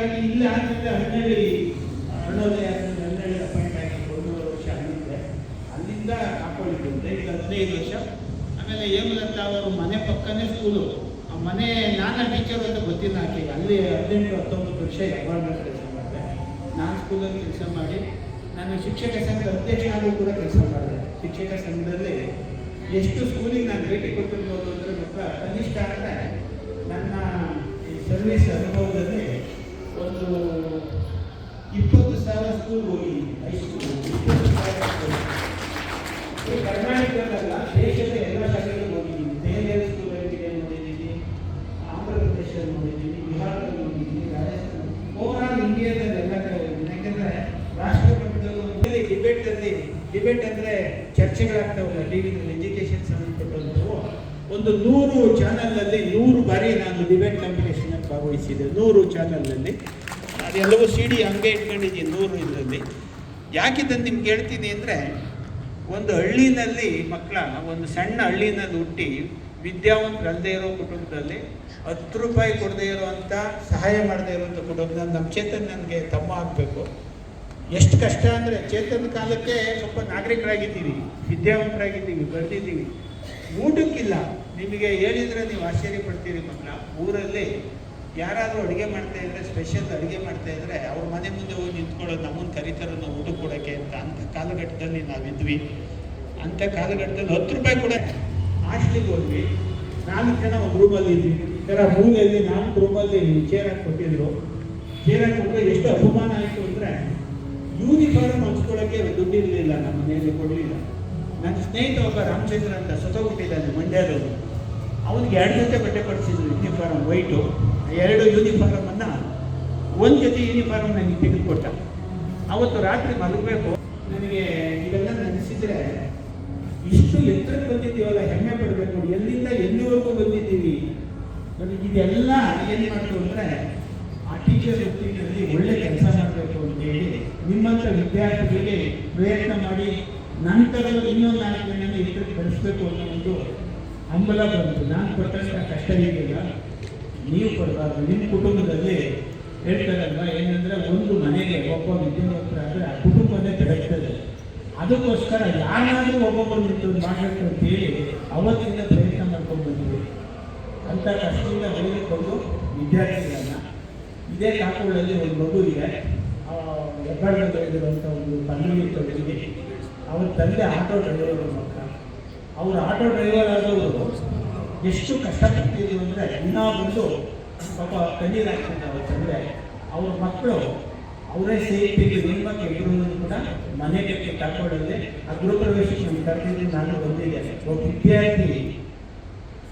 ಹಾಗಾಗಿ ಇಲ್ಲಿ ಆದಮೇಲೆ ಅಣ್ಣೋದಯ ಹನ್ನೆರಡು ಅಪಾಯಿಂಟ್ ಆಗಿ 1 ವರ್ಷ ಆಗಿದ್ದೆ. ಅಲ್ಲಿಂದ ಹಾಕೊಂಡಿದ್ದೆ ಈಗ 15 ವರ್ಷ. ಆಮೇಲೆ ಹೇಮಲತಾ ಅವರು ಮನೆ ಪಕ್ಕನೇ ಸ್ಕೂಲು. ಆ ಮನೆ ನಾನು ಟೀಚರ್ ಅಂತ ಗೊತ್ತಿಲ್ಲ ಆಕೆಗೆ. ಅಲ್ಲಿ 18-19 ವರ್ಷ ಯಾವಾಗ ಕೆಲಸ ಮಾಡಿದೆ. ನಾನು ಸ್ಕೂಲಲ್ಲಿ ಕೆಲಸ ಮಾಡಿ ನಾನು ಶಿಕ್ಷಕ ಸಂಘದ ಅಧ್ಯಕ್ಷನಾಗೂ ಕೂಡ ಕೆಲಸ ಮಾಡಿದೆ. ಶಿಕ್ಷಕ ಸಂಘದಲ್ಲಿ ಎಷ್ಟು ಸ್ಕೂಲಿಗೆ ನಾನು ಭೇಟಿ ಕೊಟ್ಟಿರ್ಬೋದು ಅಂದರೆ ಮಾತ್ರ ಕನಿಷ್ಠ ಅಂದರೆ ನನ್ನ ಈ ಸರ್ವಿಸ್ ಅನುಭವದಲ್ಲಿ ಒಂದು 20,000 ಸ್ಕೂಲ್ಗೆ ಹೋಗಿದ್ದೀನಿ. ಹೈಸ್ಕೂಲ್ 20,000 ಕರ್ನಾಟಕದಲ್ಲ, ದೇಶದ ಎಲ್ಲ ಶಾಲೆಗಳು ಹೋಗಿದ್ದೀನಿ. ದೆಹಲಿಯ ಸ್ಕೂಲಲ್ಲಿ ನೋಡಿದ್ದೀನಿ, ಆಂಧ್ರ ಪ್ರದೇಶದಲ್ಲಿ ನೋಡಿದ್ದೀನಿ, ಬಿಹಾರದಲ್ಲಿ ನೋಡಿದ್ದೀನಿ, ರಾಜಸ್ಥಾನ, ಓವರಾಲ್ ಇಂಡಿಯಾದಲ್ಲಿ ಎಲ್ಲ ಕಡೆ ಹೋಗಿದ್ದೀನಿ. ಯಾಕೆಂದರೆ ರಾಷ್ಟ್ರ ಮಟ್ಟದಲ್ಲಿ ಡಿಬೇಟ್ ಅಂದರೆ ಚರ್ಚೆಗಳಾಗ್ತಾವಲ್ಲ ಟಿ ವಿನಲ್ಲಿ ಎಜುಕೇಷನ್ ಸಂಬಂಧಪಟ್ಟಂಥವು. ಒಂದು 100 ಚಾನಲ್ನಲ್ಲಿ 100 ಬಾರಿ ನಾನು ಡಿಬೇಟ್ ಕಾಂಪಿಟೇಷನಲ್ಲಿ ಭಾಗವಹಿಸಿದ್ದೆ. 100 ಚಾನಲ್ನಲ್ಲಿ ಅದೆಲ್ಲವೂ CD ಹಂಗೆ ಇಟ್ಕೊಂಡಿದ್ದೀನಿ 100 ಇದರಲ್ಲಿ. ಯಾಕಿದ್ದಂತ ನಿಮ್ಗೆ ಹೇಳ್ತೀನಿ ಅಂದರೆ, ಒಂದು ಹಳ್ಳಿನಲ್ಲಿ ಒಂದು ಸಣ್ಣ ಹಳ್ಳಿನಲ್ಲಿ ಹುಟ್ಟಿ ವಿದ್ಯಾವಂತರಲ್ಲದೆ ಇರೋ ಕುಟುಂಬದಲ್ಲಿ 10 ರೂಪಾಯಿ ಕೊಡದೇ ಇರೋವಂಥ ಸಹಾಯ ಮಾಡದೇ ಇರೋವಂಥ ಕುಟುಂಬದಲ್ಲಿ ನಮ್ಮ ಚೇತನ್ ನನಗೆ ತಮ್ಮ ಆಗಬೇಕು. ಎಷ್ಟು ಕಷ್ಟ ಅಂದರೆ, ಚೇತನ ಕಾಲಕ್ಕೆ ಸ್ವಲ್ಪ ನಾಗರಿಕರಾಗಿದ್ದೀವಿ, ವಿದ್ಯಾವಂತರಾಗಿದ್ದೀವಿ, ಬರೆದಿದ್ದೀವಿ, ಊಟಕ್ಕಿಲ್ಲ. ನಿಮಗೆ ಹೇಳಿದರೆ ನೀವು ಆಶ್ಚರ್ಯ ಪಡ್ತೀರಿ. ಊರಲ್ಲಿ ಯಾರಾದರೂ ಅಡುಗೆ ಮಾಡ್ತಾಯಿದ್ರೆ, ಸ್ಪೆಷಲ್ ಅಡುಗೆ ಮಾಡ್ತಾಯಿದ್ರೆ ಅವ್ರ ಮನೆ ಮುಂದೆ ಹೋಗಿ ನಿಂತ್ಕೊಳ್ಳೋದು, ನಮ್ಮನ್ನು ಕರೀತಾರೋ ನಾವು ಊಟ ಕೊಡೋಕ್ಕೆ ಅಂತ. ಅಂಥ ಕಾಲಘಟ್ಟದಲ್ಲಿ ನಾವಿದ್ವಿ. ಅಂಥ ಕಾಲಘಟ್ಟದಲ್ಲಿ 10 ರೂಪಾಯಿ ಕೂಡ ಹಾಸ್ಟ್ಲಿಗೆ ಹೋದ್ವಿ. 4 ಜನ ಒಂದು ರೂಮಲ್ಲಿ ಇದ್ವಿ. ಈ ಥರ ಮೂಲೆಯಲ್ಲಿ 4 ರೂಮಲ್ಲಿ ಚೇರ್ ಹಾಕಿ ಕೊಟ್ಟಿದ್ರು. ಚೇರ್ ಹಾಕಿ ಕೊಟ್ಟರೆ ಎಷ್ಟು ಅಪಮಾನ ಆಯಿತು ಅಂದರೆ, ಯೂನಿಫಾರ್ಮ್ ಹಂಚ್ಕೊಳ್ಳೋಕ್ಕೆ ದುಡ್ಡು ಇರಲಿಲ್ಲ, ನಮ್ಮ ಮನೆಯಲ್ಲಿ ಕೊಡಲಿಲ್ಲ. ನನ್ನ ಸ್ನೇಹಿತ ಒಬ್ಬ ರಾಮಚಂದ್ರ ಅಂತ ಸತ್ತೋಗ್ಬಿಟ್ಟಿದ್ದಾನೆ, ಮಂಡ್ಯದವರು. ಅವನಿಗೆ 2 ಜೊತೆ ಬಟ್ಟೆ ಕೊಡಿಸಿದ್ರು, ಯೂನಿಫಾರ್ಮ್ ವೈಟು. 2 ಯೂನಿಫಾರ್ಮನ್ನು 1 ಜೊತೆ ಯೂನಿಫಾರ್ಮ್ ನನಗೆ ತೆಗೆದುಕೊಟ್ಟ. ಅವತ್ತು ರಾತ್ರಿ ಮಲಗಬೇಕು. ನನಗೆ ಇವೆಲ್ಲ ನೆನೆಸಿದರೆ ಇಷ್ಟು ಎತ್ತರಕ್ಕೆ ಬಂದಿದ್ದೀವಲ್ಲ, ಹೆಮ್ಮೆ ಪಡಬೇಕು. ನೋಡಿ, ಎಲ್ಲಿಂದ ಎಲ್ಲಿವರೆಗೂ ಬಂದಿದ್ದೀವಿ. ನನಗೆ ಇದೆಲ್ಲ ಏನು ಮಾಡ್ತು ಅಂದರೆ, ಆ ಟೀಚರ್ ವೃತ್ತಿನಲ್ಲಿ ಒಳ್ಳೆ ಕೆಲಸ ಮಾಡಬೇಕು ಅಂತೇಳಿ ನಿಮ್ಮಂಥ ವಿದ್ಯಾರ್ಥಿಗಳಿಗೆ ಪ್ರಯತ್ನ ಮಾಡಿ ನಂತರ ಇನ್ನೊಂದು 4 ಜನನ ಎತ್ತರಕ್ಕೆ ಬೆಳೆಸಬೇಕು ಅನ್ನೋ ಒಂದು ಹಂಬಲ ಬಂತು. ನಾನು ಕೊಟ್ಟಂಥ ಕಷ್ಟ ಇದೆಯಲ್ಲ, ನೀವು ಕೊಡಬಾರ್ದು. ನಿಮ್ಮ ಕುಟುಂಬದಲ್ಲಿ ಹೇಳ್ತಾರಲ್ವ, ಏನಂದರೆ ಒಂದು ಮನೆಗೆ ಒಬ್ಬ ವಿದ್ಯಾವಂತರಾದರೆ ಆ ಕುಟುಂಬನೇ ಬೆಳೆಸ್ತದೆ. ಅದಕ್ಕೋಸ್ಕರ ಯಾರಾದರೂ ಒಬ್ಬೊಬ್ಬರು ನಿಂತು ಮಾಡಬೇಕು ಅಂತೇಳಿ ಅವತ್ತಿಂದ ಪ್ರಯತ್ನ ಮಾಡ್ಕೊಂಡು ಬಂದಿದೆ. ಅಂಥ ಕಷ್ಟದಿಂದ ಬೆಳೆದುಕೊಂಡು ವಿದ್ಯಾರ್ಥಿಗಳನ್ನ ಇದೇ ಕಾಕುಗಳಲ್ಲಿ ಒಂದು ಮಗು ಇದೆ, ಹೆಬ್ಬಾಳದಲ್ಲಿ ಬೆಳೆದಿರುವಂಥ ಒಂದು ಪಲ್ಲವಿ ತೊಡಗಿ. ಅವ್ರ ತಂದೆ ಆಟೋ ಡ್ರೈವರ್ ಮಕ್ಕಳ. ಅವರು ಆಟೋ ಡ್ರೈವರ್ ಆದವರು ಎಷ್ಟು ಕಷ್ಟಪಡ್ತಿದ್ರು ಅಂದರೆ, ಇನ್ನೂ ಬಂದು ಪಾಪ ಕಣ್ಣೀರಾಗ್ತಿದ್ದ ಅವ್ರ ತಂದೆ. ಅವ್ರ ಮಕ್ಕಳು ಅವರೇ ಸೇಫ್ಟಿ ಹೆಣ್ಮಕ್ಳು ಇಬ್ಬರೂ ಕೂಡ ಮನೆಗೆ ಕರ್ಕೊಳ್ಳೋದೇ. ಆ ಗೃಹಪ್ರವೇಶಕ್ಕೆ ನಮ್ಗೆ ಕರೆದಿದ್ದು ನಾನು ಬಂದಿದ್ದೆ. ಒಬ್ಬ ವಿದ್ಯಾರ್ಥಿ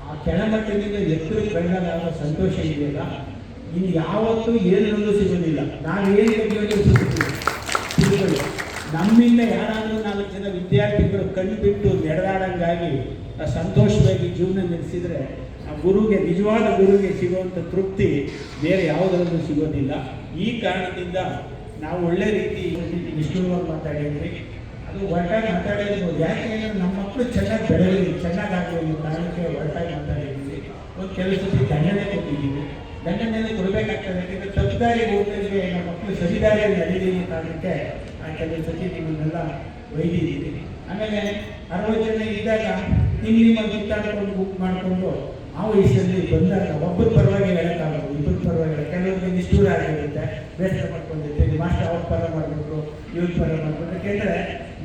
ಆ ಕೆಳಮಟ್ಟದಿಂದ ಎತ್ತರಕ್ಕೆ ಬೆಳೆದಾಗ ಸಂತೋಷ ಇದೆಯಲ್ಲ, ಇನ್ನು ಯಾವತ್ತೂ ಏನನ್ನೂ ಸಿಗೋದಿಲ್ಲ. ನಾವೇನು ಸಿಗೋದಿಲ್ಲ. ನಮ್ಮಿಂದ ಯಾರಾದರೂ 4 ಜನ ವಿದ್ಯಾರ್ಥಿಗಳು ಕಣ್ಣು ಬಿಟ್ಟು ನಡೆದಾಡಂಗಾಗಿ ಸಂತೋಷವಾಗಿ ಜೀವನ ನಡೆಸಿದರೆ ಆ ಗುರುಗೆ, ನಿಜವಾದ ಗುರುಗೆ ಸಿಗುವಂಥ ತೃಪ್ತಿ ಬೇರೆ ಯಾವುದರಲ್ಲೂ ಸಿಗೋದಿಲ್ಲ. ಈ ಕಾರಣದಿಂದ ನಾವು ಒಳ್ಳೆ ರೀತಿ ನಿಷ್ಠುರವಾಗಿ ಮಾತಾಡಿದ್ವಿ. ಅದು ಒಟ್ಟಾಗಿ ಮಾತಾಡಿರ್ಬೋದು. ಯಾಕೆಂದರೆ ನಮ್ಮ ಮಕ್ಕಳು ಚೆನ್ನಾಗಿ ಬೆಳೆಯಲಿ, ಚೆನ್ನಾಗಾಗಲಿ ಕಾರಣಕ್ಕೆ ಒಟ್ಟಾಗಿ ಮಾತಾಡಿದ್ವಿ. ಒಂದು ಕೆಲಸಕ್ಕೆ ದಂಡನೆ ಕೊಟ್ಟಿದ್ದೀವಿ. ದಂಡನೆಯನ್ನು ಕೊಡಬೇಕಾಗ್ತದೆ. ಯಾಕೆಂದರೆ ತಪ್ಪುದಾರಿ ಹೋಗೋರಿಗೆ ನಮ್ಮ ಮಕ್ಕಳು ಸರಿದಾರಿಯಲ್ಲಿ ನಡೆಯಲಿ ಕಾರಣಕ್ಕೆ ಕೆಲವು ಸತಿ ನಿಮ್ಮನ್ನೆಲ್ಲ ಒಯ್ದಿದ್ದೀವಿ. ಆಮೇಲೆ 60 ಜನ ಇದ್ದಾಗ ನಿಮ್ಮ ಕಿತ್ತಾಡ್ಕೊಂಡು ಬುಕ್ ಮಾಡಿಕೊಂಡು ಆ ವಯಸ್ಸಲ್ಲಿ ಬಂದಾಗ ಒಬ್ಬರ ಪರವಾಗಿ ಹೇಳೋಕ್ಕಾಗೋದು, ಇಬ್ಬರ ಪರವಾಗಿ ಕೆಲವರಿಗೆ ನಿಷ್ಠೂರ ಆಗಿರುತ್ತೆ, ಬೇಸರ ಮಾಡ್ಕೊಂಡಿರ್ತೀವಿ. ಮಾಸ್ಟರ್ ಅವ್ರ ಪರ ಮಾಡಿಬಿಟ್ರು, ಇವ್ರ ಪರ ಮಾಡಿಬಿಟ್ರು. ಯಾಕೆಂದರೆ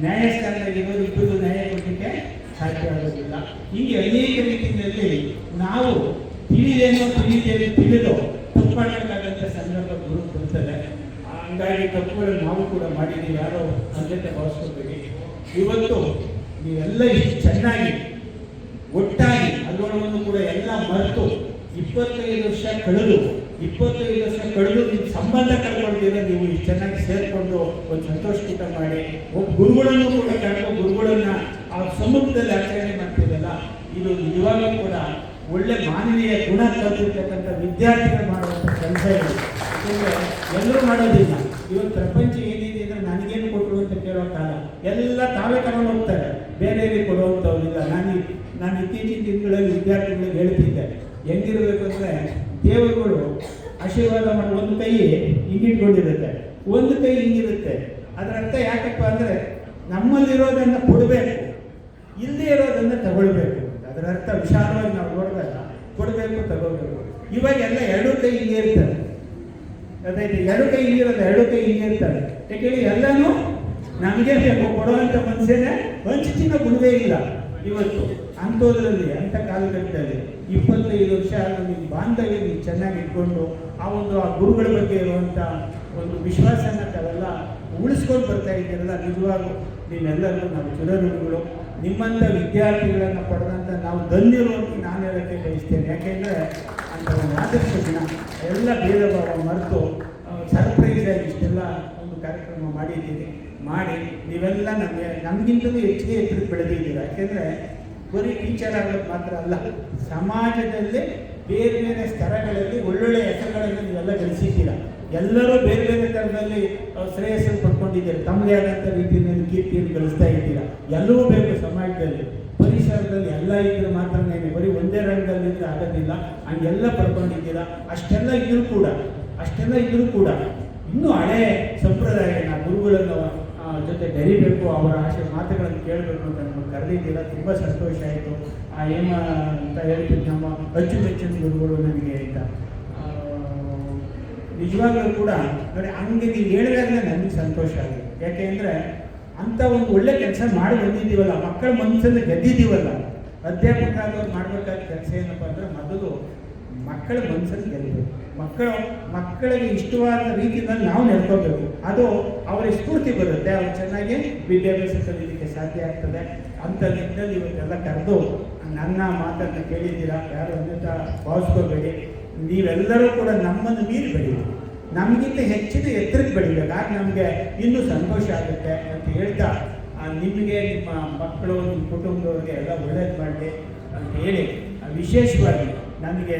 ನ್ಯಾಯಸ್ಥಾನದಲ್ಲಿ ಇರೋರು ಇಬ್ಬರು ನ್ಯಾಯ ಕೊಡಲಿಕ್ಕೆ ಸಾಧ್ಯ ಆಗೋದಿಲ್ಲ. ಹೀಗೆ ಅನೇಕ ರೀತಿಯಲ್ಲಿ ನಾವು ತಿಳಿದು ತಪ್ಪು ಮಾಡಬೇಕಾದಂಥ ಸಂದರ್ಭ ಗುರು ಬರ್ತದೆ. ಹಂಗಾಗಿ ತಪ್ಪುಗಳನ್ನು ನಾವು ಕೂಡ ಮಾಡಿದ್ದೀವಿ, ಯಾರೋ ಅಂಜತೆ ಭಾವಿಸ್ಕೊಳ್ಬೇಡಿ. ಇವತ್ತು ನೀವೆಲ್ಲ ಇಷ್ಟು ಚೆನ್ನಾಗಿ ಒಟ್ಟಾಗಿ ಅಲ್ಲೋಣವನ್ನು ಕೂಡ ಎಲ್ಲ ಮರೆತು 25 ವರ್ಷ ಕಳೆದು ನಿಮ್ಮ ಸಂಬಂಧ ಕಳ್ಕೊಳ್ತೀರ. ನೀವು ಇಷ್ಟು ಚೆನ್ನಾಗಿ ಸೇರಿಕೊಂಡು ಒಂದು ಸಂತೋಷ ಊಟ ಮಾಡಿ ಒಬ್ಬ ಗುರುಗಳನ್ನು ಕೂಡ ಕರೆದು ಗುರುಗಳನ್ನ ಆ ಸಮ್ಮುಖದಲ್ಲಿ ಆಚರಣೆ ಮಾಡ್ತಿರಲ್ಲ, ಇದು ನಿಜವಾಗ್ಲೂ ಕೂಡ ಒಳ್ಳೆ ಮಾನವೀಯ ಗುಣ ಕಲ್ತಿರ್ತಕ್ಕಂಥ ವಿದ್ಯಾರ್ಥಿಗಳು ಮಾಡುವಂಥ ಕೆಲಸ ಇದೆ. ಯಾಕೆಂದರೆ ಎಲ್ಲರೂ ಮಾಡೋದಿಲ್ಲ. ಇವತ್ತು ಪ್ರಪಂಚ ಏನಿದೆ ಅಂದರೆ ನನಗೇನು ಕೊಟ್ಟರು ಅಂತ ಕೇಳೋ ಕಾಲ. ಎಲ್ಲ ತಾವೇ ತಗೊಂಡು ಹೋಗ್ತಾರೆ, ಬೇರೆಯವರಿಗೆ ಕೊಡುವಂಥವ್ರಿಲ್ಲ. ನಾನು ಇತ್ತೀಚಿನ ದಿನಗಳಲ್ಲಿ ವಿದ್ಯಾರ್ಥಿಗಳಿಗೆ ಹೇಳ್ತಿದ್ದೆ, ಹೆಂಗಿರಬೇಕು ಅಂದರೆ ದೇವರುಗಳು ಆಶೀರ್ವಾದ ಮಾಡಿ ಒಂದು ಕೈ ಹಿಂಗಿಟ್ಕೊಂಡಿರುತ್ತೆ, ಒಂದು ಕೈ ಹಿಂಗಿರುತ್ತೆ. ಅದರ ಅರ್ಥ ಯಾಕಪ್ಪ ಅಂದರೆ ನಮ್ಮಲ್ಲಿರೋದನ್ನು ಕೊಡಬೇಕು, ಇಲ್ಲದೇ ಇರೋದನ್ನು ತಗೊಳ್ಬೇಕು. ಅದರ ಅರ್ಥ ವಿಶಾಲವಾಗಿ ನಾವು ನೋಡಿದಾಗ ಕೊಡಬೇಕು, ತಗೋಬೇಕು. ಇವಾಗೆಲ್ಲ ಎರಡು ಕೈ ಹಿಂಗೆ ಇರ್ತಾರೆ, ಅದಾಯ್ತು, ಎರಡು ಕೈ ಹಿಂಗಿರೋದು, ಎರಡು ಕೈ ಹಿಂಗೆ ಇರ್ತಾರೆ. ಯಾಕೆಂದರೆ ಎಲ್ಲನೂ ನಮಗೆ ಬೇಕು, ಕೊಡುವಂಥ ಮನುಷ್ಯನೇ ಹಂಚಿನ ಗುಣವೇ ಇಲ್ಲ ಇವತ್ತು. ಅಂಥದ್ರಲ್ಲಿ ಅಂಥ ಕಾಲಘಟ್ಟದಲ್ಲಿ 25 ವರ್ಷ ನಿಮ್ಮ ಬಾಂಧವ್ಯ ನೀವು ಚೆನ್ನಾಗಿ ಇಟ್ಕೊಂಡು ಆ ಗುರುಗಳ ಬಗ್ಗೆ ಇರುವಂಥ ಒಂದು ವಿಶ್ವಾಸನ ತಾವೆಲ್ಲ ಉಳಿಸ್ಕೊಂಡು ಬರ್ತಾ ಇದ್ದೀರಲ್ಲ, ನಿಜವಾಗೂ ನೀವೆಲ್ಲರೂ ನಾವು ಚಿರಋಣಿಗಳು. ನಿಮ್ಮಂಥ ವಿದ್ಯಾರ್ಥಿಗಳನ್ನು ಪಡೆದಂಥ ನಾವು ಧನ್ಯರು ಅಂತ ನಾನು ಹೇಳೋಕ್ಕೆ ಬಯಸ್ತೇನೆ. ಯಾಕೆಂದರೆ ಅಂತ ಒಂದು ಆದರ್ಶ ದಿನ ಎಲ್ಲ ಭೇದ ಭಾವ ಮರೆತು ಸರ್ಪ್ರೈಸಾಗಿ ಇಷ್ಟೆಲ್ಲ ಒಂದು ಕಾರ್ಯಕ್ರಮ ಮಾಡಿದ್ದೀರಿ. ಮಾಡಿ ನೀವೆಲ್ಲ ನಮಗಿಂತಲೂ ಹೆಚ್ಚಿಗೆ ಎತ್ತರಕ್ಕೆ ಬೆಳೆದಿದ್ದೀರ. ಯಾಕೆಂದರೆ ಬರೀ ಟೀಚರ್ ಆಗೋದು ಮಾತ್ರ ಅಲ್ಲ, ಸಮಾಜದಲ್ಲಿ ಬೇರೆ ಬೇರೆ ಸ್ತರಗಳಲ್ಲಿ ಒಳ್ಳೊಳ್ಳೆ ಹೆಸರುಗಳನ್ನು ನೀವೆಲ್ಲ ಗಳಿಸಿದ್ದೀರ. ಎಲ್ಲರೂ ಬೇರೆ ಬೇರೆ ಥರದಲ್ಲಿ ಶ್ರೇಯಸ್ಸನ್ನು ಪಡ್ಕೊಂಡಿದ್ದೀರ, ತಮ್ಮದೇ ಆದಂಥ ರೀತಿಯಲ್ಲಿ ಕೀರ್ತಿಯನ್ನು ಗಳಿಸ್ತಾ ಇದ್ದೀರ. ಎಲ್ಲವೂ ಬೇಕು ಸಮಾಜದಲ್ಲಿ, ಪರಿಸರದಲ್ಲಿ ಎಲ್ಲ ಇದ್ರೆ ಮಾತ್ರನೇ, ಬರೀ ಒಂದೇ ರಂಗದಲ್ಲಿದ್ದರೆ ಆಗೋದಿಲ್ಲ. ಹಂಗೆಲ್ಲ ಪಡ್ಕೊಂಡಿದ್ದೀರ. ಅಷ್ಟೆಲ್ಲ ಇದ್ರೂ ಕೂಡ ಇನ್ನೂ ಹಳೆ ಸಂಪ್ರದಾಯನ ಗುರುಗಳನ್ನು ಜೊತೆ ಬೆರಿಬೇಕು, ಅವರ ಆಶೆ ಮಾತುಗಳನ್ನು ಕೇಳಬೇಕು ಅಂತ ನಮಗೆ ಕರೆದಿದ್ದೀರ. ತುಂಬ ಸಂತೋಷ ಆಯಿತು. ಏಮ ಅಂತ ಹೇಳ್ತಿದ್ದು ನಮ್ಮ ಅಚ್ಚುಮೆಚ್ಚಿನ ಗುರುಗಳು ನನಗೆ ಅಂತ ನಿಜವಾಗ್ಲೂ ಕೂಡ ನೋಡಿ, ಹಂಗೆ ನೀವು ಹೇಳಿದಾಗಲೇ ನನಗೆ ಸಂತೋಷ ಆಗಿದೆ. ಯಾಕೆಂದರೆ ಅಂಥ ಒಂದು ಒಳ್ಳೆ ಕೆಲಸ ಮಾಡಿ ಬಂದಿದ್ದೀವಲ್ಲ, ಮಕ್ಕಳ ಮನಸ್ಸನ್ನು ಗೆದ್ದಿದ್ದೀವಲ್ಲ. ಅಧ್ಯಾಪಕರಾದವ್ರು ಮಾಡಬೇಕಾದ ಕೆಲಸ ಏನಪ್ಪ ಅಂದರೆ ಮೊದಲು ಮಕ್ಕಳ ಮನಸ್ಸನ್ನು ಗೆಲ್ಲಬೇಕು. ಮಕ್ಕಳಿಗೆ ಇಷ್ಟವಾದ ರೀತಿಯಲ್ಲಿ ನಾವು ನಡ್ಕೋಬೇಕು. ಅದು ಅವರಿಗೆ ಸ್ಫೂರ್ತಿ ಬರುತ್ತೆ, ಅವ್ರು ಚೆನ್ನಾಗಿ ವಿದ್ಯಾಭ್ಯಾಸ ಕಲೀಲಿಕ್ಕೆ ಸಾಧ್ಯ ಆಗ್ತದೆ. ಅಂಥ ನಿಟ್ಟಿನಲ್ಲಿ ಇವತ್ತೆಲ್ಲ ಕರೆದು ನನ್ನ ಮಾತನ್ನು ಕೇಳಿದ್ದೀರಾ, ಯಾರು ಅನ್ಯತಾ ಭಾವಿಸ್ಕೋಬೇಡಿ. ನೀವೆಲ್ಲರೂ ಕೂಡ ನಮ್ಮನ್ನು ಮೀರಿ ಬೆಳೀರಿ, ನಮಗಿಂತ ಹೆಚ್ಚಿನ ಎತ್ತರಕ್ಕೆ ಬೆಳಿಬೇಕು. ಆಗ ನಮಗೆ ಇನ್ನೂ ಸಂತೋಷ ಆಗುತ್ತೆ ಅಂತ ಹೇಳ್ತಾ, ನಿಮಗೆ, ನಿಮ್ಮ ಮಕ್ಕಳು, ನಿಮ್ಮ ಕುಟುಂಬದವ್ರಿಗೆ ಎಲ್ಲ ಒಳ್ಳೇದು ಮಾಡಲಿ ಅಂತ ಹೇಳಿ, ವಿಶೇಷವಾಗಿ ನನಗೆ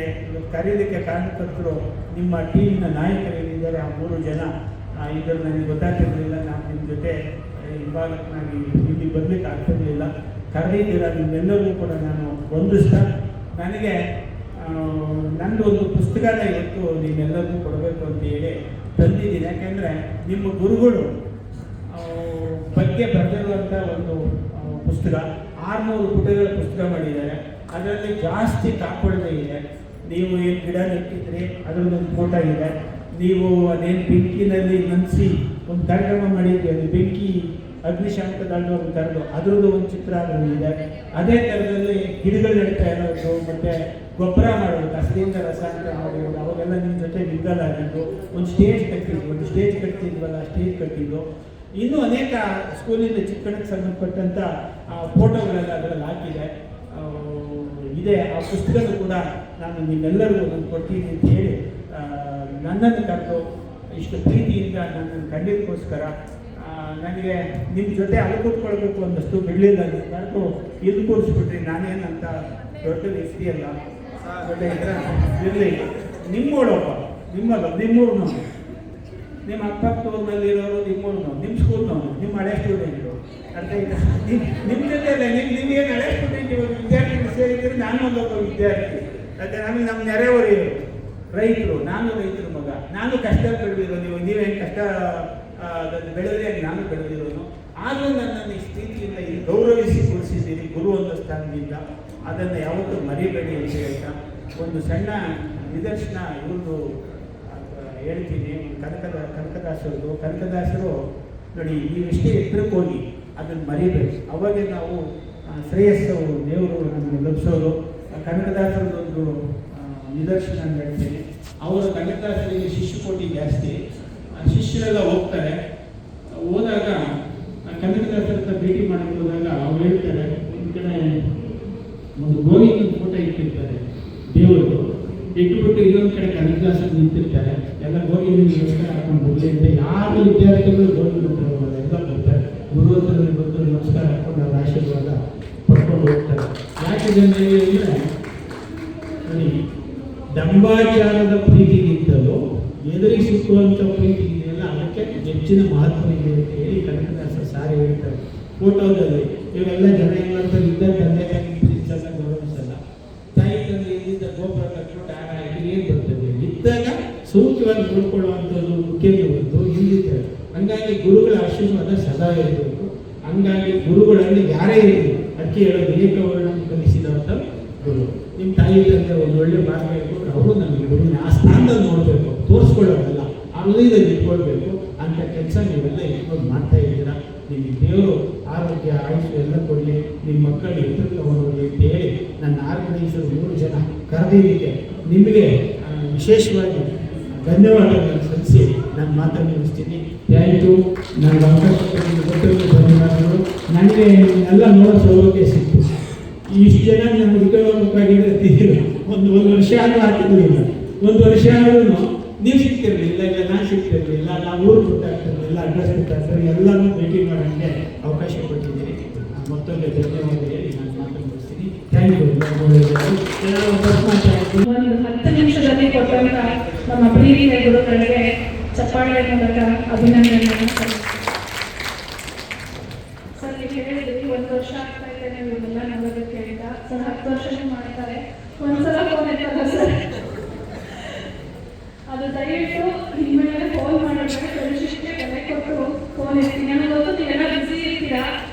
ಕರೀಲಿಕ್ಕೆ ಕಾರಣಕರ್ತರು ನಿಮ್ಮ ಟೀಮಿನ ನಾಯಕರೇನಿದ್ದಾರೆ ಆ 3 ಜನ ಇದ್ದರು. ನನಗೆ ಗೊತ್ತಾಗ್ತಿರಲಿಲ್ಲ, ನಾನು ನಿಮ್ಮ ಜೊತೆ ಇನ್ವಾಲ್ವ್ನಾಗಿ ಇಲ್ಲಿ ಬರಲಿಕ್ಕೆ ಆಗ್ತಿರಲಿಲ್ಲ. ಕರೆದಿದ್ದೀರ, ನಿಮ್ಮೆಲ್ಲರಿಗೂ ಕೂಡ ನಾನು ವಂದಿಸ್ತಾ, ನನಗೆ ನಂದು ಒಂದು ಪುಸ್ತಕನ ಇವತ್ತು ನಿಮ್ಮೆಲ್ಲರಿಗೂ ಕೊಡಬೇಕು ಅಂತ ಹೇಳಿ ತಂದಿದ್ದೀನಿ. ಯಾಕೆಂದರೆ ನಿಮ್ಮ ಗುರುಗಳು ಬಗ್ಗೆ ಬರೆದಿರುವಂಥ ಒಂದು ಪುಸ್ತಕ 600 ಪುಟಗಳ ಪುಸ್ತಕ ಮಾಡಿದ್ದಾರೆ. ಅದರಲ್ಲಿ ಜಾಸ್ತಿ ಕಾಪಾಡದೇ ಇದೆ. ನೀವು ಏನು ಗಿಡ ನೆಟ್ಟಿದ್ರಿ ಅದರದ್ದೊಂದು ಫೋಟೋ ಇದೆ. ನೀವು ಅದೇನು ಬೆಂಕಿನಲ್ಲಿ ನಂದಿಸಿ ಒಂದು ಕಾರ್ಯಕ್ರಮ ಮಾಡಿದ್ರಿ, ಅದು ಬೆಂಕಿ ಅಗ್ನಿಶಾಮಕ ದಳದವ್ರನ್ನ ಕರೆದು ಅದರದ್ದು ಒಂದು ಚಿತ್ರ ಅದರಲ್ಲಿ ಇದೆ. ಅದೇ ಥರದಲ್ಲಿ ಗಿಡಗಳು ನೆಡ್ತಾ ಇರೋದು, ಮತ್ತು ಗೊಬ್ಬರ ಮಾಡೋದು, ಕಸದಿಂದ ರಸ ಅಂತ ಮಾಡೋದು, ಅವಾಗೆಲ್ಲ ನಿಮ್ಮ ಜೊತೆ ಮಿಂಗಲ್ ಆಗಿದ್ದು, ಒಂದು ಸ್ಟೇಜ್ ಕಟ್ಟಿದ್ವಲ್ಲ, ಸ್ಟೇಜ್ ಕಟ್ಟಿದ್ದು. ಇನ್ನೂ ಅನೇಕ ಸ್ಕೂಲಿಂದ ಚಿಕ್ಕಣಕ್ಕೆ ಸಂಬಂಧಪಟ್ಟಂಥ ಫೋಟೋಗಳೆಲ್ಲ ಅದರಲ್ಲಿ ಹಾಕಿದೆ. ಇದೆ ಆ ಪುಸ್ತಕದ ಕೂಡ ನಾನು ನಿಮ್ಮೆಲ್ಲರಿಗೂ ನಾನು ಕೊಡ್ತೀನಿ ಅಂತ ಹೇಳಿ ನನ್ನನ್ನು ಕರೆದು ಇಷ್ಟು ಪ್ರೀತಿಯಿಂದ ನನ್ನನ್ನು ಕಂಡಿದ್ದಕ್ಕೋಸ್ಕರ ನನಗೆ ನಿಮ್ಮ ಜೊತೆ ಅಲ್ಲಿ ಕೂತ್ಕೊಳ್ಬೇಕು ಅನ್ನಿಸ್ತು. ಬಿಡಲಿಲ್ಲ, ನೀವು ಕರೆದು ಇಲ್ಲಿ ಕೂರಿಸ್ಬಿಟ್ರಿ. ನಾನೇನಂತ ದೊಡ್ಡ ವ್ಯಕ್ತಿ ಅಲ್ಲ, ದೊಡ್ಡ ಇರಲಿ. ನಿಮ್ಮೋಳಪ್ಪ, ನಿಮ್ಮೂರ್ನವನು, ನಿಮ್ಮ ಅಕ್ಕಪಕ್ಕದಲ್ಲಿರೋರು ನಿಮ್ಮೂರ್ನವ್ರು, ನಿಮ್ಮ ಸ್ಕೂಲ್ನವನು, ನಿಮ್ಮ ಹಳೆ ಸ್ಟೂಡೆಂಟು. ಅರ್ಥ ಆಯ್ತಾ? ನಿಮ್ಮ ಜೊತೆ ಅಲ್ಲ, ನೀವೇನು ಹಳೆ ಸ್ಟೂಡೆಂಟ್ ಇವಾಗ ವಿದ್ಯಾರ್ಥಿಗಳು ಸೇರಿದ್ರೆ ನಾನು ಒಂದೊಬ್ಬ ವಿದ್ಯಾರ್ಥಿ. ಯಾಕೆ ನಮಗೆ ನಮ್ಮ ನೆರೆಹೊರೆಯವರು ರೈತರು, ನಾನು ರೈತರ ಮಗ, ನಾನು ಕಷ್ಟ ಬೆಳೆದಿರೋ, ನೀವೇನು ಕಷ್ಟ ಬೆಳೆದ್ರೆ ನಾನು ಬೆಳೆದಿರೋನು. ಆದರೂ ನನ್ನನ್ನು ಈ ಸ್ಥಿತಿಯಿಂದ ಇಲ್ಲಿ ಗೌರವಿಸಿ ಕೊಡಿಸಿದ್ದೀರಿ ಗುರು ಅನ್ನೋ ಸ್ಥಾನದಿಂದ. ಅದನ್ನು ಯಾವತ್ತೂ ಮರಿಬೇಡಿ ಅಂತ ಹೇಳ್ತಾ ಒಂದು ಸಣ್ಣ ನಿದರ್ಶನ ಇವ್ರದ್ದು ಹೇಳ್ತೀನಿ. ಕನಕದಾಸರು ನೋಡಿ, ನೀವೆಷ್ಟೇ ಎತ್ತರಕ್ಕೆ ಹೋಗಿ ಅದನ್ನು ಮರಿಬೇಡಿ. ಅವಾಗೆ ನಾವು ಶ್ರೇಯಸ್ಸು ದೇವರು ನಮಗೆ ಲಭಿಸೋದು. ಕನಕದಾಸರದೊಂದು ನಿದರ್ಶನ ಹೇಳ್ತೀನಿ. ಅವರು ಕನಕದಾಸರಿಗೆ ಶಿಷ್ಯಕೋಟಿ ಜಾಸ್ತಿ, ಶಿಷ್ಯರೆಲ್ಲ ಹೋಗ್ತಾರೆ. ಹೋದಾಗ ಕನಕದಾಸರ ಹತ್ರ ಭೇಟಿ ಮಾಡಕ್ಕೆ ಹೋದಾಗ ಅವ್ರು ಹೇಳ್ತಾರೆ, ಒಂದು ಕಡೆ ಒಂದು ಗೋವಿಂದ ಫೋಟೋ ಇಟ್ಟಿರ್ತಾರೆ ದೇವರು, ಇಟ್ಟುಬಿಟ್ಟು ಇನ್ನೊಂದು ಕಡೆ ಕನಕದಾಸರು ನಿಂತಿರ್ತಾರೆ. ಎಲ್ಲ ಗೋವಿಂದ ನಮಸ್ಕಾರ ಹಾಕೊಂಡು ಬರಲಿ ಅಂತ ಯಾರು ವಿದ್ಯಾರ್ಥಿಗಳು ಗೋವಿಂದ ಎಲ್ಲ ಬರ್ತಾರೆ. ಗುರುವಂತರಲ್ಲಿ ಬಂದು ನಮಸ್ಕಾರ ಹಾಕೊಂಡು ಅವ್ರ ಆಶೀರ್ವಾದ ಪಡ್ಕೊಂಡು ಹೋಗ್ತಾರೆ. ಯಾಕೆ ಅಂದರೆ ನೋಡಿ, ದಂಬಾಚಾರದ ಪ್ರೀತಿಗಿಂತಲೂ ಎದುರಿಗೆ ಸಿಕ್ಕುವಂಥ ಪ್ರೀತಿ ಇದೆಯಲ್ಲ, ಅದಕ್ಕೆ ಹೆಚ್ಚಿನ ಮಹತ್ವ ಇದೆ ಅಂತ ಹೇಳಿ ಕನಕದಾಸ ಸಾರಿ ಹೇಳ್ತಾರೆ. ಫೋಟೋದಲ್ಲಿ ಇವೆಲ್ಲ ಜನ ಏನು ಮಾಡ್ತಾರೆ, ಇದ್ದ ತಂದೆ ತಾಯಿ ಪ್ರೀತಿಸಲ್ಲ, ಗೌರವಿಸಲ್ಲ. ತಾಯಿ ತಂದೆ ಇದ್ದಿದ್ದ ಗೋಪುರ ಕಟ್ಬಿಟ್ಟು ಆಗ ಏನು ಬರ್ತದೆ, ಇದ್ದಾಗ ಸೂಕ್ತವಾಗಿ ನೋಡ್ಕೊಳ್ಳುವಂಥದ್ದು ಮುಖ್ಯವೇ ಹೊರತು ಹಿಂದಿದೆ. ಹಂಗಾಗಿ ಗುರುಗಳ ಆಶೀರ್ವಾದ ಸದಾ ಇರಬೇಕು. ಹಂಗಾಗಿ ಗುರುಗಳಲ್ಲಿ ಯಾರೇ ಇರಲಿ ಅದಕ್ಕೆ ಹೇಳೋದು ಏಕವರ್ಣ ಕಲಿಸಿದಂಥ ಗುರು. ನಿಮ್ಮ ತಾಯಿ ತಂದೆ ಒಂದು ಒಳ್ಳೆ ಮಾರ್ಗ ಇಟ್ಕೊಂಡು ಅವರು ನಮಗೆ ಗುರುವಿನ ಆ ಸ್ಥಾನದಲ್ಲಿ ನೋಡಬೇಕು, ತೋರಿಸ್ಕೊಳ್ಳೋದಲ್ಲ, ಆ ಹೃದಯದಲ್ಲಿ ಇಟ್ಕೊಳ್ಬೇಕು ಅಂತ ಕೆಲಸ ನೀವೆಲ್ಲ ಇಟ್ಕೊಂಡು ಮಾಡ್ತಾ ಇದ್ದೀರಾ. ನಿಮಗೆ ದೇವರು ಆರೋಗ್ಯ ಆಯುಷ್ಯ ಎಲ್ಲ ಕೊಡಲಿ, ನಿಮ್ಮ ಮಕ್ಕಳು ಎದುರು ತಗೊಂಡೋಗಿ ಅಂತ ಹೇಳಿ ನನ್ನ ಆರ್ಗನೈಸರ್ 3 ಜನ ಕರೆದಿದ್ದಕ್ಕೆ ನಿಮಗೆ ವಿಶೇಷವಾಗಿ ಧನ್ಯವಾದಗಳನ್ನು ಸಲ್ಲಿಸಿ ನಾನು ಮಾತನ್ನು ಮುಗಿಸ್ತೀನಿ. Thank you. ನನಗೆ ಅವಕಾಶ ಕೊಟ್ಟಿದ್ದು ಧನ್ಯವಾದಗಳು. ನನಗೆ ಎಲ್ಲ ನೋಡೋ ಸೌಲಭ್ಯ ಸಿಕ್ತು. ಇಷ್ಟು ಜನ ನನ್ನ ವಿಕಲಮುಖಾಗಿದ್ರೆ ಒಂದು ವರ್ಷ ಆದರೂ ಆಗ್ತಿರ್ಲಿಲ್ಲ. 1 ವರ್ಷ ಆದ್ರೂ ನೀವು ಸಿಗ್ತಿರಲಿಲ್ಲ, ಇಲ್ಲ ನಾನು ಸಿಗ್ತಿರಲಿಲ್ಲ, ನಾವು ಊರು ಗೊತ್ತಾಗ್ತಿರಲಿಲ್ಲ, ಅಡ್ರೆಸ್ ಗೊತ್ತಾಗ್ತಾರೆ, ಎಲ್ಲರೂ ಭೇಟಿ ಮಾಡೋಕ್ಕೆ ಅವಕಾಶ ಕೊಟ್ಟಿದ್ದೀರಿ. ಮತ್ತೊಂದು ಧನ್ಯವಾದ ಹೇಳಿ ನಾನು ಮಾತನ್ನು ಮುಗಿಸ್ತೀನಿ. Thank you. ಒಂದು 10 ನಿಮಿಷದಲ್ಲಿ ಕೊಟ್ಟಂತ ನಮ್ಮ ಪ್ರೀತಿಯ ಗುರುಗಳಿಗೆ ಚಪ್ಪಾಳೆ ಮೂಲಕ ಅಭಿನಂದನೆಯನ್ನು ಸರ್. ನೀವು ಹೇಳಿದ್ರಿ 1 ವರ್ಷ ಆಗ್ತಾ ಇದೆ ನೀವು ಇವೆಲ್ಲ ನೋಡೋದಕ್ಕೆ ಅಂತ. ಸರ್ 10 ವರ್ಷನೂ ಮಾಡ್ತಾರೆ. ಒಂದ್ಸಲ ಫೋನ್ ಎತ್ತಲ್ಲ ಸರ್, ಅದು ದಯವಿಟ್ಟು ನಿಮ್ಮ ಮೇಲೆ ಫೋನ್ ಮಾಡಿದ್ರೆ ಪರಿಶಿಷ್ಟೆ ಬೆಲೆ ಕೊಟ್ಟು ಫೋನ್ ಎತ್ತೀನಿ. ನನಗೆ ಗೊತ್ತು ನೀವೆಲ್ಲ ಬ್ಯುಸಿ ಇರ್ತೀರಾ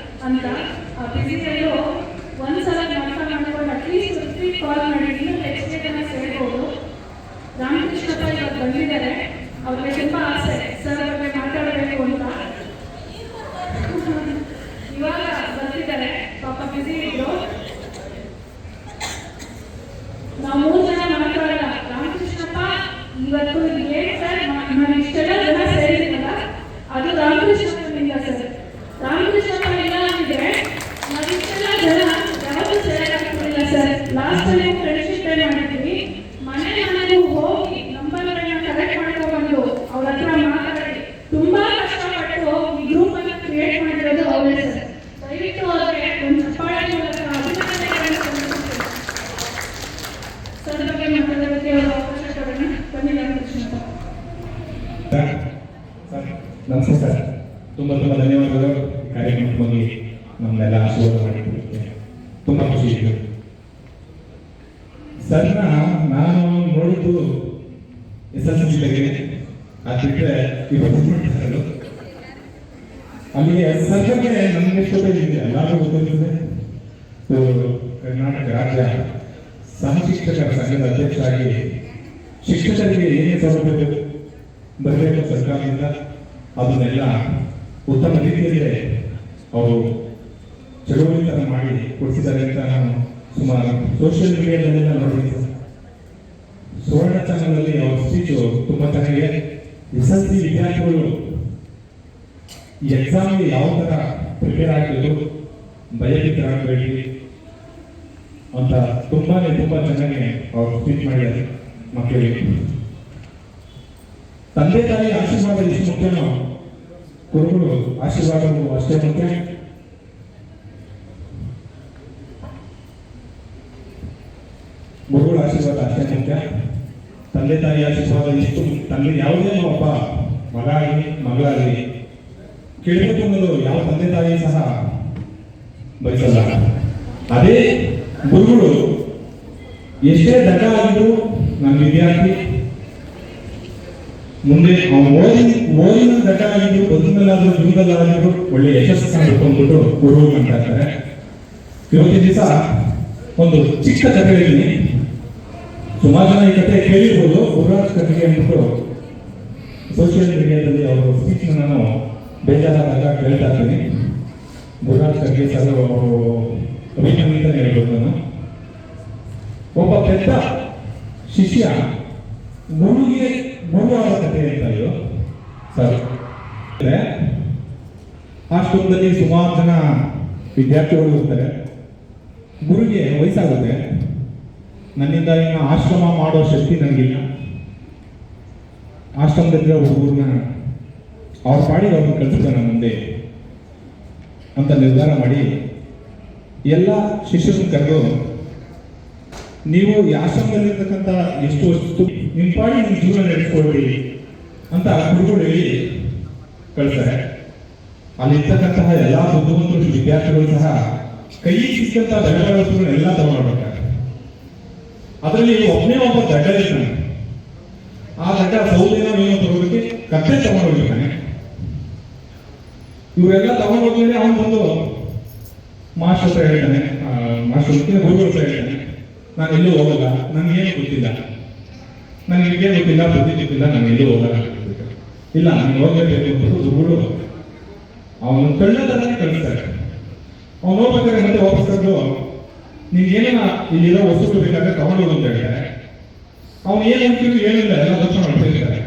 ಅಂತ. ಆ ಬ್ಯುಸಿಯಲ್ಲೂ ಒಂದ್ಸಲ ಮಾಡ್ಕೊಂಡು ಅಟ್ಲೀಸ್ಟ್ ರಿಪೀಟ್ ಕಾಲ್ ಮಾಡಿ ಇನ್ನೂ ಹೆಚ್ಚಿಗೆ ಜನ ಸೇರ್ಬೋದು. ರಾಮಕೃಷ್ಣಪ್ಪ ಇವಾಗ ಬಂದಿದ್ದಾರೆ, ಅವ್ರಿಗೆ ತುಂಬ ಆಸೆ ಸರ್ ಅವ್ರಿಗೆ ಮಾತಾಡಬೇಕು ಅಂತ. ಇವಾಗ ಬರ್ತಿದ್ದಾರೆ, ಪಾಪ ಬ್ಯುಸಿ ಇದ್ರು. ನಾವು 3 ಜನ ಮಾತಾಡಲ್ಲ. ರಾಮಕೃಷ್ಣಪ್ಪ ಇವತ್ತು ಏನು ಸರ್ ನಾನು ಇಷ್ಟೆಲ್ಲ ಜನ ಸೇರಿದ್ದೀನಲ್ಲ ಅದು ರಾಮಕೃಷ್ಣಪ್ಪನಿಂದ ಸರ್. ರಾಮಕೃಷ್ಣಪ್ಪ ಇಲ್ಲ ಅಂದಿದ್ರೆ ನಾವು ಇಷ್ಟೆಲ್ಲ ಜನ ಯಾವತ್ತೂ ಸೇರಾಗ್ತಿರಲಿಲ್ಲ sir. Last time friendship day ಮಾಡಿದ್ವಿ. ಮನೆಗೂ ಹೋಗಿ ನಂಬರ್ಗಳನ್ನ ಕಲೆಕ್ಟ್ ಮಾಡ್ಕೊಬಂದು ಅವ್ರ ಹತ್ರ ಮಾತಾಡಿ ತುಂಬ ಕಷ್ಟಪಟ್ಟು ಈ ಗ್ರೂಪ್ ಅನ್ನು ಕ್ರಿಯೇಟ್ ಮಾಡಿರೋದು ಅವರೇ ಸರ್. ದಯವಿಟ್ಟು ಅವ್ರಿಗೆ ಒಂದು ಚಪ್ಪಾಳೆ ಮೂಲಕ ಅಭಿನಂದನೆಗಳನ್ನು ಸಲ್ಲಿಸುತ್ತೇವೆ. ಸರ್ ಬಗ್ಗೆ ಮಾತಾಡೋದಕ್ಕೆ ಅವರ ಅವಕಾಶ ಕೊಡೋಣ. ಬನ್ನಿ ರಾಮಕೃಷ್ಣಪ್ಪ. ನಮಸ್ತೆ ಸರ್, ತುಂಬ ಧನ್ಯವಾದಗಳು. ಕಾರ್ಯಕ್ರಮಕ್ಕೆ ಹೋಗಿ ನಮ್ಮನ್ನೆಲ್ಲ ಆಶೀರ್ವಾದ ಮಾಡಿದ್ದಕ್ಕೆ ತುಂಬ ಖುಷಿ ಇತ್ತು. ಸರ್ನ ನಾನು ನೋಡಿದ್ದು SSLC ತೆಗೆದೆ, ಅದು ಬಿಟ್ಟರೆ ಇವತ್ತು ಅಲ್ಲಿಗೆ ಸರ್ಗೆ ನಮಗೆ ಎಷ್ಟೊತ್ತಿದೆ ಎಲ್ಲರೂ ಗೊತ್ತಿರ್ತದೆ. ಕರ್ನಾಟಕ ರಾಜ್ಯ ಸಹ ಶಿಕ್ಷಕರ ಸಂಘದ ಅಧ್ಯಕ್ಷರಾಗಿ ಶಿಕ್ಷಕರಿಗೆ ಏನೇ ಸೌಲಭ್ಯ ಬರಬೇಕು ಸರ್ಕಾರದಿಂದ ಅದನ್ನೆಲ್ಲ ಉತ್ತಮ ರೀತಿಯಲ್ಲಿ ಅವರು ಚಳುವಳಿತನ ಮಾಡಿ ಕೊಡಿಸಿದ್ದಾರೆ ಅಂತ ನಾನು ಸುಮಾರು ಸೋಷಿಯಲ್ ಮೀಡಿಯಾದಲ್ಲೆಲ್ಲ ನೋಡಿದ್ದೆ. ಸುವರ್ಣ ಚಾನಲಲ್ಲಿ ಅವ್ರ ಸ್ಪೀಚು ತುಂಬ ಚೆನ್ನಾಗಿದೆ. SSLC ವಿದ್ಯಾರ್ಥಿಗಳು ಎಕ್ಸಾಮ್ಗೆ ಯಾವ ಥರ ಪ್ರಿಪೇರ್ ಆಗಬೇಕು, ಭಯಭೀತರಾಗಬೇಡಿ ಅಂತ ತುಂಬಾ ಚೆನ್ನಾಗಿ ಅವ್ರು ಸ್ಪೀಚ್ ಮಾಡಿದ್ದಾರೆ. ಮಕ್ಕಳಿಗೆ ತಂದೆ ತಾಯಿ ಆಶೀರ್ವಾದ ಎಷ್ಟು ಮುಖ್ಯನೋ ಗುರುಗಳು ಆಶೀರ್ವಾದವು ಅಷ್ಟೇ ಮುಖ್ಯ. ಗುರುಗಳ ಆಶೀರ್ವಾದ ಅಷ್ಟೇ ಮುಖ್ಯ. ತಂದೆ ತಾಯಿ ಆಶೀರ್ವಾದ ಎಷ್ಟು ತಂದೆ ಯಾವುದೇ ಒಬ್ಬ ಮಗ ಆಗಲಿ ಮಗಳಾಗಲಿ ಕೇಳಬೇಕು ಅನ್ನೋದು ಯಾವ ತಂದೆ ತಾಯಿ ಸಹ ಬಯಸಲ್ಲ. ಅದೇ ಗುರುಗಳು ಎಷ್ಟೇ ದಡ್ಡ ಆಗಿದ್ರು ನನ್ನ ವಿದ್ಯಾರ್ಥಿ ಮುಂದೆ ಓದಿನ ದಡ್ಡ ಆಗಿದ್ರು ಬದುಕಿನಲ್ಲಾದ್ರೂ ಜೀವನದಲ್ಲಾದ್ರೂ ಒಳ್ಳೆ ಯಶಸ್ಸು ಕಾಣಬೇಕು ಅಂದ್ಬಿಟ್ಟು ಗುರು ಅಂತ ಇರ್ತಾರೆ. ಇವತ್ತಿನ ದಿವಸ ಒಂದು ಚಿಕ್ಕ ಕಥೆ ಹೇಳ್ತೀನಿ. ಸುಮಾರು ಜನ ಈ ಕಥೆ ಕೇಳಿರ್ಬೋದು. ಗುರುರಾಜ್ ಕಥೆಗೆ ಅಂದ್ಬಿಟ್ಟು ಸೋಷಿಯಲ್ ಮೀಡಿಯಾದಲ್ಲಿ ಅವರು ಸ್ಪೀಚ್ನ ನಾನು ಬೇಜಾರಾದಾಗ ಕೇಳ್ತಾ ಇರ್ತೀನಿ. ಗುರುರಾಜ್ ಕರ್ಗೆ ಸರ್ ಅವರು ಅಭಿನಂದನೆ ಹೇಳ್ಬೋದು. ನಾನು ಒಬ್ಬ ಪೆದ್ದ ಶಿಷ್ಯ ಗುರುಗೆ ಗುರುವಾದ ಕಥೆ ಅಂತ ಇದು ಸರ್. ಆಶ್ರಮದಲ್ಲಿ ಸುಮಾರು ಜನ ವಿದ್ಯಾರ್ಥಿಗಳು ಇರ್ತಾರೆ. ಗುರುಗೆ ವಯಸ್ಸಾಗುತ್ತೆ. ನನ್ನಿಂದ ಇನ್ನು ಆಶ್ರಮ ಮಾಡೋ ಶಕ್ತಿ ನನಗಿಲ್ಲ. ಆಶ್ರಮದಲ್ಲಿರೋ ಹುಡುಗರನ್ನ ಅವ್ರ ಪಾಡಿಗೆ ಅವ್ರನ್ನ ಕಳಿಸ್ತಾರೆ ಮುಂದೆ ಅಂತ ನಿರ್ಧಾರ ಮಾಡಿ ಎಲ್ಲ ಶಿಷ್ಯರನ್ನು ಕರೆದು, ನೀವು ಈ ಆಶ್ರಮದಲ್ಲಿರ್ತಕ್ಕಂಥ ಎಷ್ಟು ವಸ್ತು ನಿಮ್ಮ ಪಾಡಿ ನಿಮ್ಮ ಜೀವನ ನಡೆಸ್ಕೊಳ್ರಿ ಅಂತ ಗುರುಗಳು ಹೇಳಿ ಕಳಿಸ್ತಾರೆ. ಅಲ್ಲಿರ್ತಕ್ಕಂತಹ ಎಲ್ಲ ಬುದ್ಧಿವಂತರು ವಿದ್ಯಾರ್ಥಿಗಳು ಸಹ ಕೈ ಸಿಕ್ಕಂತ ದಡ್ಡ ವಸ್ತುಗಳನ್ನೆಲ್ಲ ತಗೊಂಡ್ಬಿಡ್ತಾರೆ. ಅದರಲ್ಲಿ ಒಬ್ಬನೇ ಒಬ್ಬ ದಡ್ಡ ಇರ್ತಾನೆ. ಆ ಗಡ್ಡ ಸೌದೆನೋ ಏನೋ ತಗೋದಕ್ಕೆ ಕತ್ತೆ ತಗೊಂಡೋಗಿರ್ತಾನೆ. ಇವರೆಲ್ಲ ತಗೊಂಡೋದ್ಮೇಲೆ ಅವನು ಬಂದು ಮಾಸ್ಟರ್ ಹತ್ರ ಹೇಳ್ತಾನೆ, ಮಾಸ್ಟರ್ ಗುರುಗಳ ಹತ್ರ ಹೇಳ್ತಾನೆ, ನಾನು ಎಲ್ಲೂ ಹೋಗಲ್ಲ, ನನಗೇನು ಗೊತ್ತಿಲ್ಲ, ನನಗೆ ವಿದ್ಯೆ ಗೊತ್ತಿಲ್ಲ, ಬುದ್ಧಿ ಗೊತ್ತಿಲ್ಲ, ನಾನು ಎಲ್ಲೂ ಹೋಗಲ್ಲ. ಇಲ್ಲ, ನೀನು ಹೋಗ್ಬೇಕು ಅಂದ್ಬಿಟ್ಟು ಗುರುಗಳು ಅವನು ಕಳ್ಳ ತರನೇ ಕಳಿಸ್ತಾರೆ. ಅವ್ನು ಹೋಗ್ಬೇಕಾದ್ರೆ ಮತ್ತೆ ವಾಪಸ್ ಕರೆದು ನೀನೇನ ಇಲ್ಲಿರೋ ವಸ್ತುಗಳು ಬೇಕಾದ್ರೆ ತಗೊಂಡೋಗು ಅಂತ ಹೇಳ್ತಾರೆ. ಅವ್ನು ಏನು ಅಂತಿದ್ರು ಏನಿಲ್ಲ, ಎಲ್ಲ ದರ್ಶನ ಮಾಡ್ತಿರ್ತಾರೆ.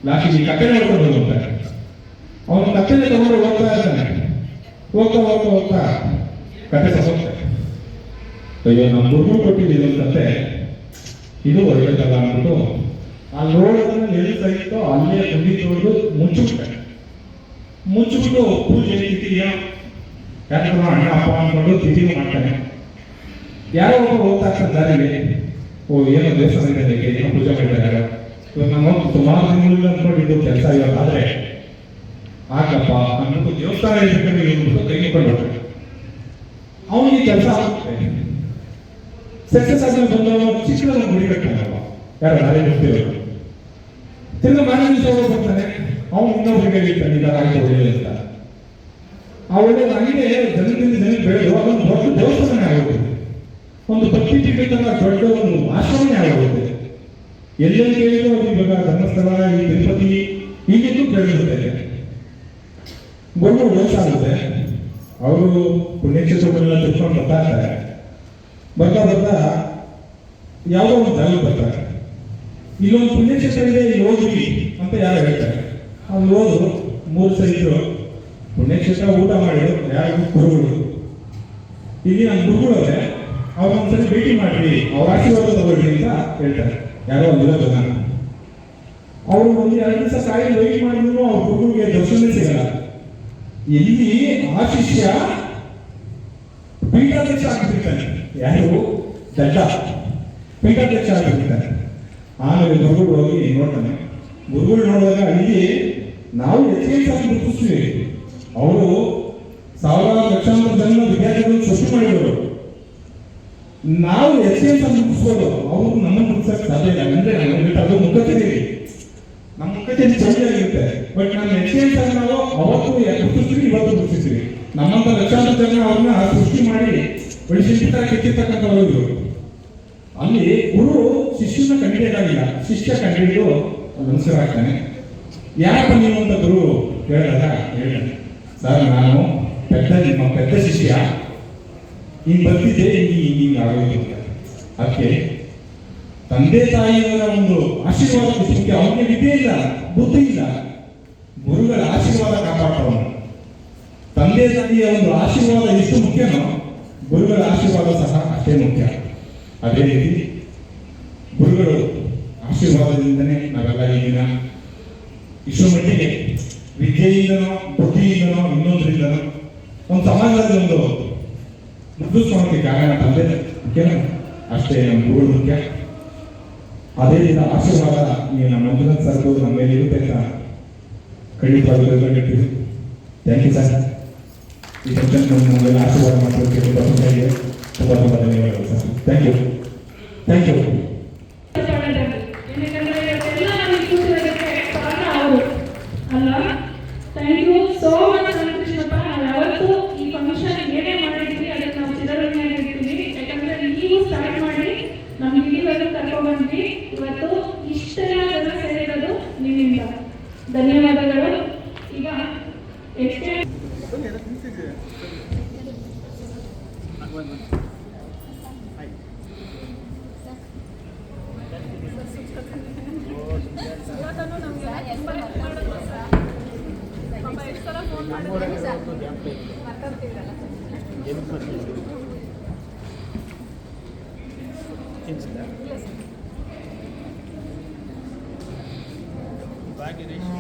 ಲಾಸ್ಟಿಗೆ ಕಟ್ಟೆ ನೋಡ್ಕೊಂಡು ಹೋಗ್ತಾರೆ. ಅವನು ಕಟ್ಟೆನೆ ತಗೊಂಡು ಹೋಗ್ತಾ ಇರ್ತಾನೆ. ಹೋಗ್ತಾ ಹೋಗ್ತಾ ಹೋಗ್ತಾ ಕಟ್ಟೆ ತಗೋತಾರೆ. ಅಯ್ಯೋ, ನಮ್ಮ ಗುರುಗಳು ಕೊಟ್ಟಿದ್ದು ಇದೊಂದು ಕತೆ, ಇದು ಒಳ್ಳೆದಲ್ಲ ಅಂದ್ಬಿಟ್ಟು ಅಲ್ಲಿ ರೋಡನ್ನು ಎಲ್ಲಿ ಸಹಿತೋ ಅಲ್ಲೇ ಗುಂಡಿ ತೊಳೆದು ಮುಚ್ಚಿಬಿಟ್ಟು ಪೂಜೆ ತಿಥಿ ಯಾಕಂದ್ರೆ ಅಣ್ಣ ಅಪ್ಪ ಅಂದ್ಕೊಂಡು ತಿಥಿ ಮಾಡ್ತಾನೆ. ಯಾರೋ ಒಬ್ಬ ಹೋಗ್ತಾ ಇರ್ತಾರೆ ದಾರಿಗೆ, ಓ ಏನೋ ದೇವಸ್ಥಾನ ಇದೆ, ಏನೋ ಪೂಜೆ ಮಾಡಿದ್ದಾರೆ, ಇವಾಗ ನಮ್ಮ ಸುಮಾರು ದಿನಗಳಿಂದ ಅಂದ್ಕೊಂಡಿದ್ದು ಕೆಲಸ ಇವತ್ತಾದ್ರೆ ಆಗಪ್ಪ ಅಂದ್ಬಿಟ್ಟು ದೇವಸ್ಥಾನ ಇರ್ಬೇಕು ಇವ್ರು ಕೈ ಮುಕ್ಕೊಂಡು ಹೋಗ್ತಾರೆ. ಅವನಿಗೆ ಕೆಲಸ ಆಗುತ್ತೆ. ಸಕ್ಸಸ್ ಆದ್ಮೇಲೆ ಬಂದವ ಚಿಕ್ಕದ ಗುಡಿ ಕಟ್ಟಾಗಲ್ಲ, ಯಾರು ನಾಳೆ ಹೋಗ್ತಿರೋರು ತಿರ್ಗ ಮಾನವ ದಿವಸ ಬರ್ತಾನೆ. ಅವನು ಇನ್ನೊಬ್ಬರಿಗೆ ಹೇಳ್ತಾನೆ, ಈಗ ಆಯ್ತು ಒಳ್ಳೆಯ ಅಂತ. ಆ ಒಳ್ಳೆಯ ಹಂಗೆ ಜನರಿಂದ ಜನಕ್ಕೆ ಬೆಳೆದು ಅದೊಂದು ದೊಡ್ಡ ದೇವಸ್ಥಾನನೇ ಆಗೋಗುತ್ತೆ. ಒಂದು ಭಕ್ತಿ ಪೀಠದ ದೊಡ್ಡ ಒಂದು ಆಶ್ರಮನೇ ಆಗೋಗುತ್ತೆ. ಎಲ್ಲೆಲ್ಲಿ ಕೇಳಿದ್ರು ಅದು ಇವಾಗ ಧರ್ಮಸ್ಥಳ, ಈ ತಿರುಪತಿ ಹೀಗೆದ್ದು ಬೆಳೆದಿರುತ್ತೆ. ಗೊಬ್ಬ ವಯಸ್ಸಾಗುತ್ತೆ. ಅವರು ಪುಣ್ಯಕ್ಷೇತ್ರಗಳನ್ನ ತಿಳ್ಕೊಂಡು ಬರ್ತಾ ಇರ್ತಾರೆ. ಬರ್ತಾ ಬರ್ತಾ ಯಾವುದೋ ಒಂದು ಜಾಗ ಬರ್ತಾರೆ. ಇಲ್ಲೊಂದು ಪುಣ್ಯಕ್ಷೇತ್ರ ಇದೆ, ಇಲ್ಲಿ ಹೋದ್ವಿ ಅಂತ ಯಾರು ಹೇಳ್ತಾರೆ. ಅಲ್ಲಿ ಹೋದ್ರು 3 ಸೈದ್ರು ಪುಣ್ಯಕ್ಷೇತ್ರ ಊಟ ಮಾಡಿದ್ರು. ಯಾರು ಗುರುಗಳು, ಇಲ್ಲಿ ನಮ್ಮ ಗುರುಗಳವ್ರೆ, ಅವ್ರ ಒಂದ್ಸರಿ ಭೇಟಿ ಮಾಡ್ರಿ, ಅವ್ರ ಆಶೀರ್ವಾದ ತಗೊಳ್ರಿ ಅಂತ ಹೇಳ್ತಾರೆ. ಯಾರೋ ಒಂದಿರೋ ಜನ. ಅವರು ಒಂದು 2 ದಿವಸ ಕಾಯಿ ವೆಯ್ಟ್ ಮಾಡಿದ್ರು ಅವ್ರ ಗುರುಗಳಿಗೆ ದರ್ಶನ ಸಿಗಲ್ಲ. ಎಲ್ಲಿ ಆ ಶಿಷ್ಯ ಪೀಠಾಧ್ಯಕ್ಷ ಆಗ್ಬಿಟ್ಟಿರ್ತಾನೆ. ಯಾರು ದಡ್ಡ ಪೀಠಾಧ್ಯಕ್ಷ ಆಗ್ಬಿಟ್ಟಿರ್ತಾನೆ. ಆಮೇಲೆ ಗುರುಗಳು ಹೋಗಿ ನೋಡ್ತಾನೆ. ಗುರುಗಳು ನೋಡಿದಾಗ ಇಲ್ಲಿ ನಾವು ಹೆಚ್ಚಿಗೆ ಗುರುತಿಸ್ತೀವಿ, ಅವರು ಸಾವಿರಾರು ಲಕ್ಷಾಂತರ ಜನ ವಿದ್ಯಾರ್ಥಿಗಳು ಸೃಷ್ಟಿ ಮಾಡಿರೋರು. ನಾವು ಹೆಚ್ಚಿಗೆ ಗುರುತಿಸ್ಬೋದು, ಅವರು ನಮ್ಮನ್ನು ಗುರುತಿಸಕ್ಕೆ ಸಾಧ್ಯ ಇಲ್ಲ. ಅಂದ್ರೆ ಅದು ಮುಖಚರಿ, ನಮ್ಮ ಮುಖಚರಿ ಚೆನ್ನಾಗಿರುತ್ತೆ. ಬಟ್ ನಮ್ಮ ಹೆಚ್ಚಿಗೆ ನಾವು ಅವತ್ತು ಗುರುತಿಸ್ತೀವಿ, ಇವತ್ತು ಗುರುತಿಸ್ತೀವಿ. ನಮ್ಮಂತ ಲಕ್ಷಾಂತರ ಜನ ಅವ್ರನ್ನ ಸೃಷ್ಟಿ ಮಾಡಿ ಬೆಳೆಸಿ ತರ ಕೆತ್ತಿರ್ತಕ್ಕಂಥವ್ರು ಇವರು. ಅಲ್ಲಿ ಗುರು ಶಿಷ್ಯನ ಕಂಡಿಡಿಯಲಾಗಿಲ್ಲ, ಶಿಷ್ಯ ಕಂಡಿಡಿದು ನಮಸ್ಕಾರ ಆಗ್ತಾನೆ. ಯಾರಪ್ಪ ನೀವು ಅಂತ ಗುರು ಹೇಳಿದಾಗ ಹೇಳ್ತಾನೆ, ಸರ್ ನಾನು ನಿಮ್ಮ ಪೆದ್ದ ಶಿಷ್ಯ, ಹಿಂಗೆ ಬರ್ತಿದ್ದೆ, ಹಿಂಗೆ ಆಗೋಯ್ತು. ಅದಕ್ಕೆ ತಂದೆ ತಾಯಿಯವರ ಒಂದು ಆಶೀರ್ವಾದ ಮುಖ್ಯ. ಅವನಿಗೆ ವಿದ್ಯೆ ಇಲ್ಲ, ಬುದ್ಧಿ ಇಲ್ಲ, ಗುರುಗಳ ಆಶೀರ್ವಾದ ಕಾಪಾಡ್ತವನು. ತಂದೆ ತಾಯಿಯ ಒಂದು ಆಶೀರ್ವಾದ ಎಷ್ಟು ಮುಖ್ಯನೋ ಗುರುಗಳ ಆಶೀರ್ವಾದ ಸಹ ಅಷ್ಟೇ ಮುಖ್ಯ. ಅದೇ ರೀತಿ ಗುರುಗಳು ಆಶೀರ್ವಾದದಿಂದನೇ ನಾವೆಲ್ಲ ಈಗಿನ ಇಷ್ಟು ಮಟ್ಟಿಗೆ ವಿದ್ಯೆಯಿಂದನೋ ಬುದ್ಧಿಯಿಂದನೋ ಇನ್ನೊಂದರಿಂದನೋ ಒಂದು ಸಮಾಜದಲ್ಲಿ ಒಂದು ಮುದ್ದಿಸ್ಕೊಳ್ಳೋಕ್ಕೆ ಕಾರಣ ತಂದೆ ಮುಖ್ಯನೋ ಅಷ್ಟೇ ನಮ್ಮ ಗುರುಗಳು ಮುಖ್ಯ. ಅದೇ ರೀತಿ ಆಶೀರ್ವಾದ ನೀವು ನಮ್ಮ ಮಂಜುನಾಥ್ ಸರ್ದು ನಮ್ಮ ಮೇಲೆ ಇರುತ್ತೆ ಅಂತ ಖಂಡಿತವಾಗ್ಲೂ ಹೇಳ್ತೀವಿ. Thank you sir. ಈ ಫಂಕ್ಷನ್ ನಮ್ಮೆಲ್ಲ ಆಶೀರ್ವಾದ ಮಾಡೋದಕ್ಕೆ ತುಂಬ ಧನ್ಯವಾದಗಳು sir. Thank you, thank you. Thank you so much Ramakrishnappa. ನಾವು ಯಾವತ್ತೂ ಈ ಫಂಕ್ಷನ್ ಏನೇ ಮಾಡಿದ್ವಿ ಅದಕ್ಕೆ ನಾವು ಚಿರಋಣಿಯಾಗಿರ್ತೀವಿ. ಯಾಕಂದ್ರೆ ನೀವು ಸ್ಟಾರ್ಟ್ ಮಾಡಿ ನಮ್ಗೆ ಇಲ್ಲಿವರೆಗೂ ಕರ್ಕೊಂಡ್ಬಂದ್ವಿ. ಇವತ್ತು ಇಷ್ಟೆಲ್ಲ ಜನ ಸೇರಿರೋದು ನಿಮ್ಮಿಂದ. ಧನ್ಯವಾದಗಳು. ಈಗ ಎಷ್ಟೇ ಭಾಗ್ಯರೇಶ್